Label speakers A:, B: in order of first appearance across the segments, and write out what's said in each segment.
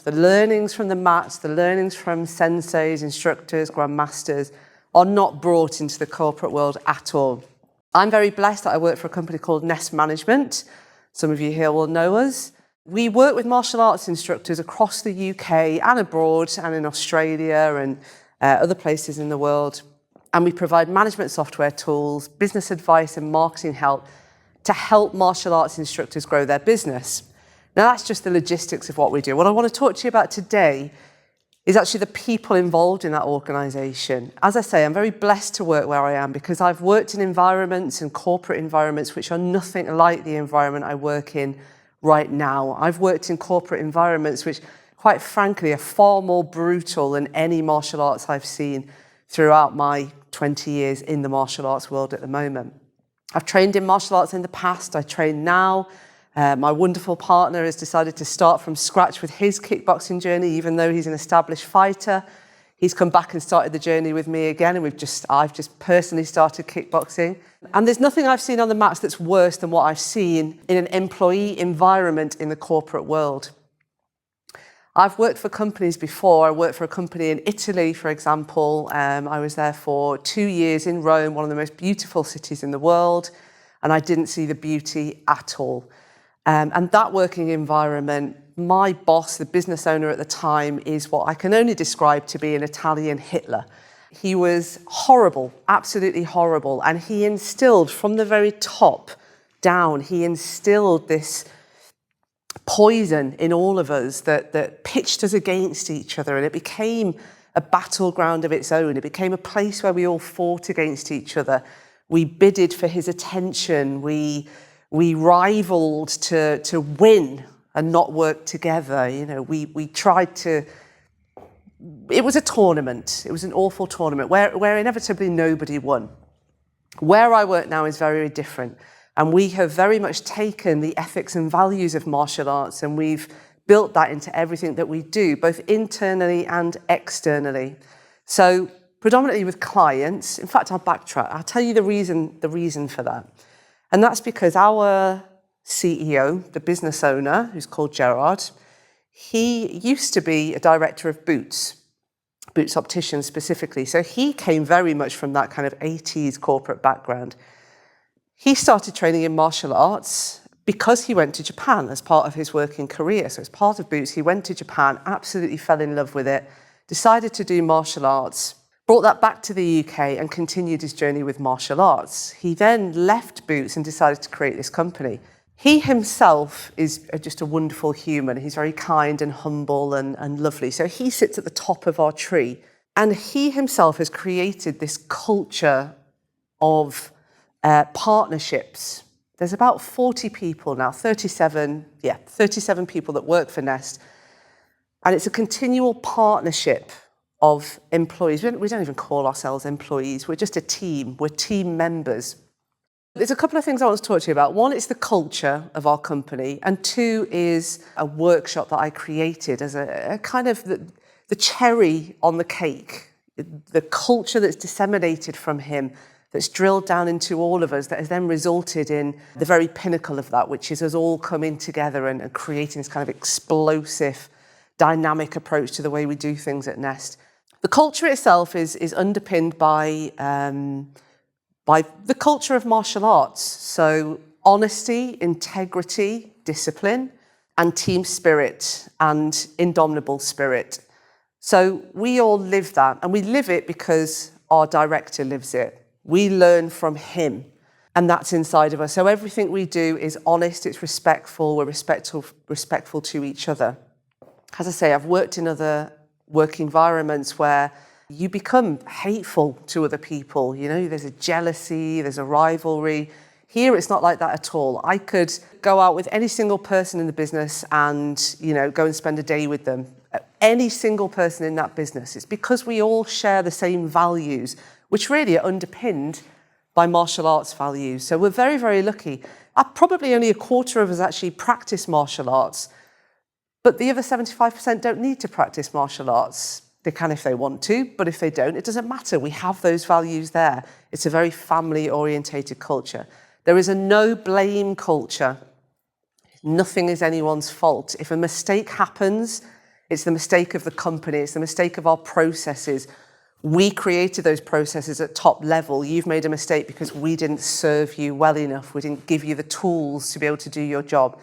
A: The learnings from the mats, the learnings from senseis, instructors, grandmasters are not brought into the corporate world at all. I'm very blessed that I work for a company called Nest Management. Some of you here will know us. We work with martial arts instructors across the UK and abroad and in Australia and other places in the world. And we provide management software tools, business advice and marketing help to help martial arts instructors grow their business. Now that's just the logistics of what we do. What I want to talk to you about today is actually the people involved in that organisation. As I say, I'm very blessed to work where I am because I've worked in environments and corporate environments which are nothing like the environment I work in right now. I've worked in corporate environments which, quite frankly, are far more brutal than any martial arts I've seen throughout my 20 years in the martial arts world at the moment. I've trained in martial arts in the past, I train now. My wonderful partner has decided to start from scratch with his kickboxing journey, even though he's an established fighter. He's come back and started the journey with me again, and I've just personally started kickboxing. And there's nothing I've seen on the mats that's worse than what I've seen in an employee environment in the corporate world. I've worked for companies before. I worked for a company in Italy, for example. I was there for 2 years in Rome, one of the most beautiful cities in the world, and I didn't see the beauty at all. And that working environment, my boss, the business owner at the time, is what I can only describe to be an Italian Hitler. He was horrible, absolutely horrible. And he instilled from the very top down, he instilled this poison in all of us that pitched us against each other. And it became a battleground of its own. It became a place where we all fought against each other. We bidded for his attention. We rivaled to win and not work together. You know, we tried to. It was a tournament. It was an awful tournament where inevitably nobody won. Where I work now is very, very different, and we have very much taken the ethics and values of martial arts and we've built that into everything that we do, both internally and externally. So predominantly with clients. In fact, I'll backtrack. I'll tell you the reason for that. And that's because our CEO, the business owner, who's called Gerard, he used to be a director of Boots opticians specifically. So he came very much from that kind of 80s corporate background. He started training in martial arts because he went to Japan as part of his working career. So as part of Boots, he went to Japan, absolutely fell in love with it, decided to do martial arts, brought that back to the UK and continued his journey with martial arts. He then left Boots and decided to create this company. He himself is just a wonderful human. He's very kind and humble and lovely. So he sits at the top of our tree. And he himself has created this culture of partnerships. There's about 40 people now, 37 people that work for Nest. And it's a continual partnership of employees. We don't even call ourselves employees. We're just a team. We're team members. There's a couple of things I want to talk to you about. One is the culture of our company, and two is a workshop that I created as a kind of the cherry on the cake, the culture that's disseminated from him, that's drilled down into all of us, that has then resulted in the very pinnacle of that, which is us all coming together and creating this kind of explosive, dynamic approach to the way we do things at Nest. The culture itself is underpinned by the culture of martial arts. So honesty, integrity, discipline, and team spirit and indomitable spirit. So we all live that, and we live it because our director lives it. We learn from him, and that's inside of us. So everything we do is honest, it's respectful, we're respectful to each other. As I say, I've worked in other work environments where you become hateful to other people. You know, there's a jealousy, there's a rivalry. Here, it's not like that at all. I could go out with any single person in the business and, you know, go and spend a day with them. Any single person in that business. It's because we all share the same values, which really are underpinned by martial arts values. So we're very, very lucky. Probably only a quarter of us actually practice martial arts, but the other 75% don't need to practice martial arts. They can if they want to, but if they don't, it doesn't matter. We have those values there. It's a very family-orientated culture. There is a no-blame culture. Nothing is anyone's fault. If a mistake happens, It's the mistake of the company. It's the mistake of our processes. We created those processes at top level. You've made a mistake because we didn't serve you well enough. We didn't give you the tools to be able to do your job.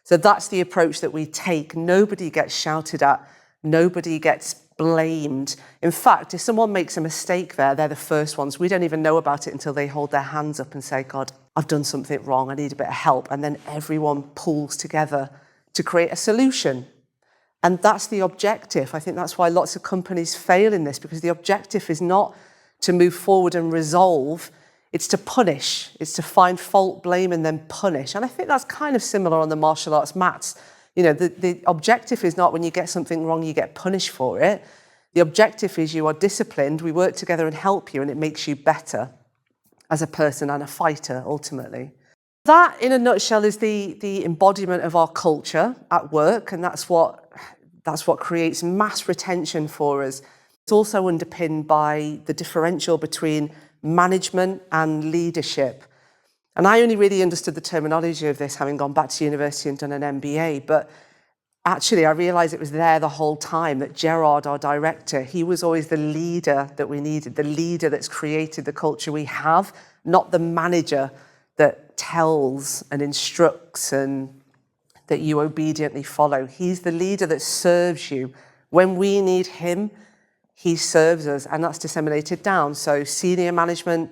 A: So that's the approach that we take. Nobody gets shouted at. Nobody gets blamed. In fact, if someone makes a mistake there, they're the first ones. We don't even know about it until they hold their hands up and say, God, I've done something wrong. I need a bit of help. And then everyone pulls together to create a solution. And that's the objective. I think that's why lots of companies fail in this, because the objective is not to move forward and resolve. It's to punish. It's to find fault, blame, and then punish. And I think that's kind of similar on the martial arts mats. You know, the objective is not when you get something wrong, you get punished for it. The objective is you are disciplined, we work together and help you, and it makes you better as a person and a fighter, ultimately. That, in a nutshell, is the embodiment of our culture at work, and that's what creates mass retention for us. It's also underpinned by the differential between management and leadership. And I only really understood the terminology of this having gone back to university and done an MBA, but actually I realised it was there the whole time, that Gerard, our director, he was always the leader that we needed, the leader that's created the culture we have, not the manager that tells and instructs and that you obediently follow. He's the leader that serves you. When we need him, he serves us, and that's disseminated down. So senior management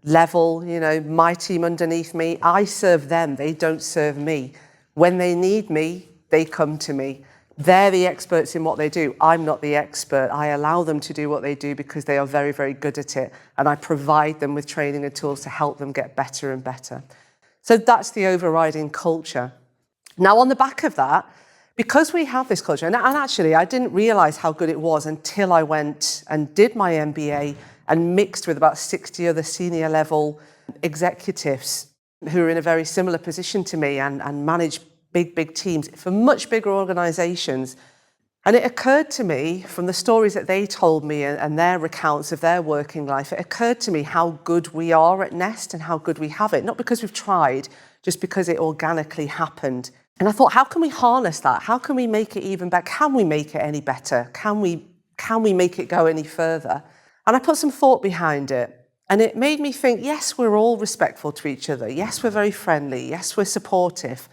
A: level, you know, my team underneath me, I serve them, they don't serve me. When they need me, they come to me. They're the experts in what they do. I'm not the expert. I allow them to do what they do because they are very, very good at it. And I provide them with training and tools to help them get better and better. So that's the overriding culture. Now, on the back of that, because we have this culture, and actually I didn't realise how good it was until I went and did my MBA and mixed with about 60 other senior level executives who are in a very similar position to me and manage big teams for much bigger organisations. And it occurred to me from the stories that they told me and their recounts of their working life, it occurred to me how good we are at Nest and how good we have it. Not because we've tried, just because it organically happened. And I thought, how can we harness that? How can we make it even better? Can we make it any better? Can we make it go any further? And I put some thought behind it. And it made me think, yes, we're all respectful to each other. Yes, we're very friendly. Yes, we're supportive.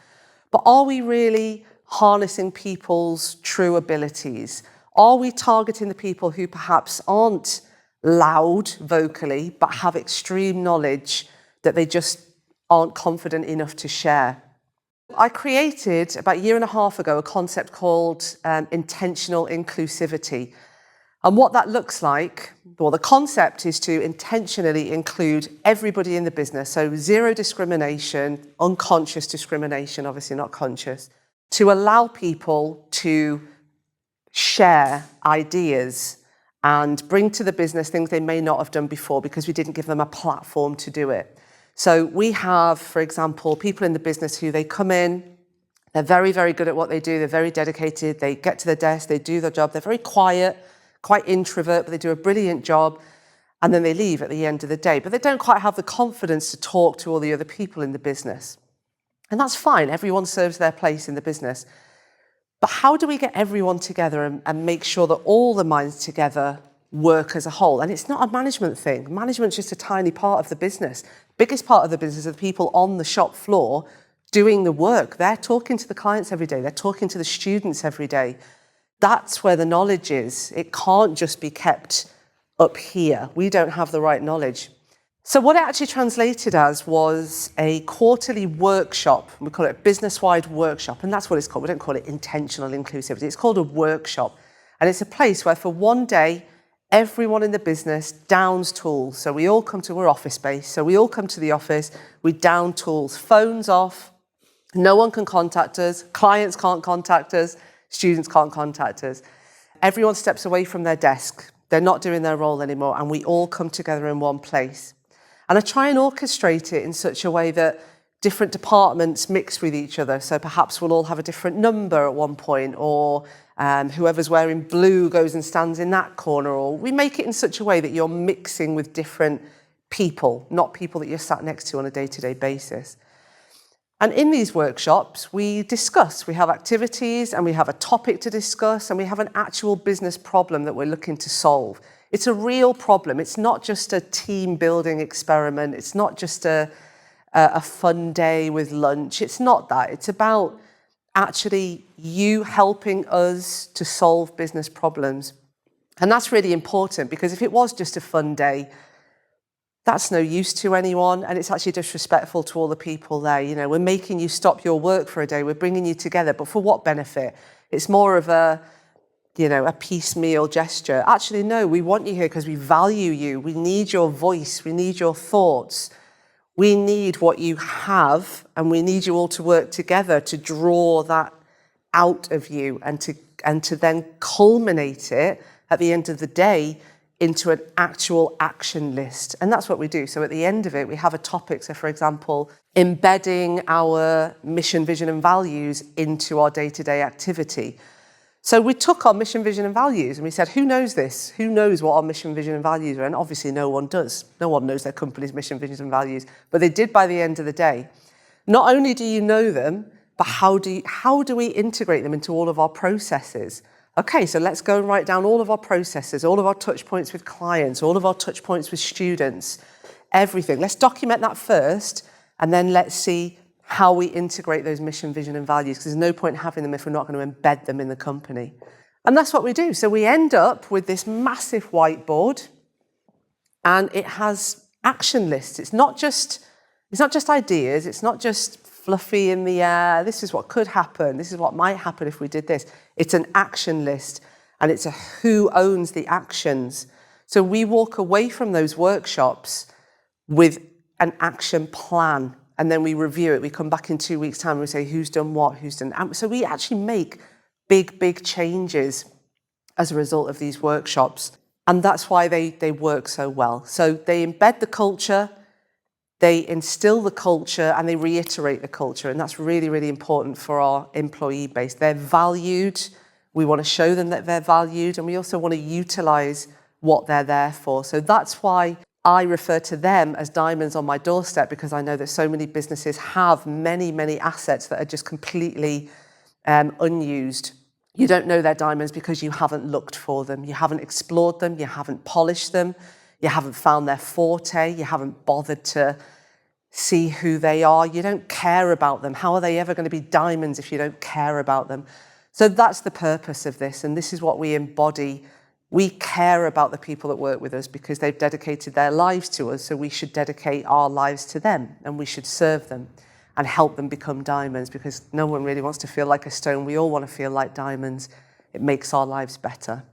A: But are we really harnessing people's true abilities? Are we targeting the people who perhaps aren't loud vocally, but have extreme knowledge that they just aren't confident enough to share? I created, about a year and a half ago, a concept called intentional inclusivity. And what that looks like, well, the concept is to intentionally include everybody in the business, so zero discrimination, unconscious discrimination, obviously not conscious, to allow people to share ideas and bring to the business things they may not have done before because we didn't give them a platform to do it. So we have, for example, people in the business who they come in, they're very, very good at what they do, they're very dedicated, they get to their desk, they do their job, they're very quiet, quite introvert, but they do a brilliant job, and then they leave at the end of the day. But they don't quite have the confidence to talk to all the other people in the business. And that's fine, everyone serves their place in the business. But how do we get everyone together and make sure that all the minds together work as a whole? And it's not a management thing. Management's just a tiny part of the business. Biggest part of the business are the people on the shop floor doing the work. They're talking to the clients every day. They're talking to the students every day. That's where the knowledge is. It can't just be kept up here. We don't have the right knowledge. So what it actually translated as was a quarterly workshop. We call it a business-wide workshop, and that's what it's called. We don't call it intentional inclusivity. It's called a workshop. And it's a place where for one day, everyone in the business downs tools. So we're office-based, so we all come to the office, we down tools, phones off, no one can contact us, clients can't contact us, students can't contact us. Everyone steps away from their desk. They're not doing their role anymore, and we all come together in one place. And I try and orchestrate it in such a way that different departments mix with each other. So perhaps we'll all have a different number at one point, or whoever's wearing blue goes and stands in that corner, or we make it in such a way that you're mixing with different people, not people that you're sat next to on a day-to-day basis. And in these workshops, we discuss. We have activities and we have a topic to discuss and we have an actual business problem that we're looking to solve. It's a real problem. It's not just a team building experiment. It's not just a fun day with lunch. It's not that. It's about actually you helping us to solve business problems. And that's really important, because if it was just a fun day, that's no use to anyone, and it's actually disrespectful to all the people there. You know, we're making you stop your work for a day, we're bringing you together, but for what benefit? It's more of a piecemeal gesture. Actually, no, we want you here because we value you. We need your voice, we need your thoughts. We need what you have, and we need you all to work together to draw that out of you and to then culminate it at the end of the day into an actual action list. And that's what we do. So at the end of it, we have a topic. So for example, embedding our mission, vision and values into our day-to-day activity. So we took our mission, vision and values and we said, who knows this? Who knows what our mission, vision and values are? And obviously no one does. No one knows their company's mission, vision and values, but they did by the end of the day. Not only do you know them, but how do we integrate them into all of our processes? Okay, so let's go and write down all of our processes, all of our touch points with clients, all of our touch points with students, everything. Let's document that first, and then let's see how we integrate those mission, vision and values, because there's no point having them if we're not going to embed them in the company. And that's what we do. So we end up with this massive whiteboard, and it has action lists. It's not just ideas. It's not just fluffy in the air. This is what could happen. This is what might happen if we did this. It's an action list, and it's a who owns the actions. So we walk away from those workshops with an action plan, and then we review it. We come back in 2 weeks' time and we say who's done what, who's done. So we actually make big changes as a result of these workshops. And that's why they work so well. So they embed the culture, they instill the culture, and they reiterate the culture. And that's really, really important for our employee base. They're valued. We want to show them that they're valued, and we also want to utilize what they're there for. So that's why I refer to them as diamonds on my doorstep, because I know that so many businesses have many assets that are just completely unused. You don't know they're diamonds because you haven't looked for them. You haven't explored them. You haven't polished them. You haven't found their forte. You haven't bothered to see who they are. You don't care about them. How are they ever going to be diamonds if you don't care about them? So that's the purpose of this, and this is what we embody. We care about the people that work with us because they've dedicated their lives to us, so we should dedicate our lives to them, and we should serve them and help them become diamonds, because no one really wants to feel like a stone. We all want to feel like diamonds. It makes our lives better.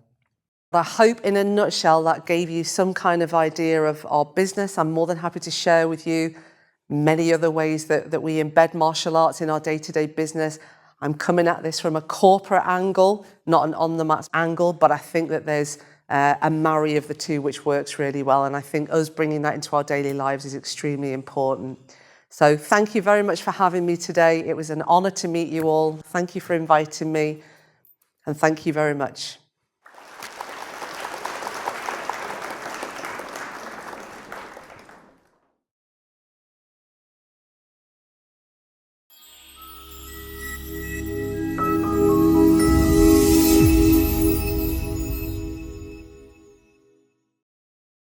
A: I hope in a nutshell that gave you some kind of idea of our business. I'm more than happy to share with you many other ways that we embed martial arts in our day-to-day business. I'm coming at this from a corporate angle, not an on-the-mat angle, but I think that there's a marry of the two which works really well. And I think us bringing that into our daily lives is extremely important. So thank you very much for having me today. It was an honor to meet you all. Thank you for inviting me, and thank you very much.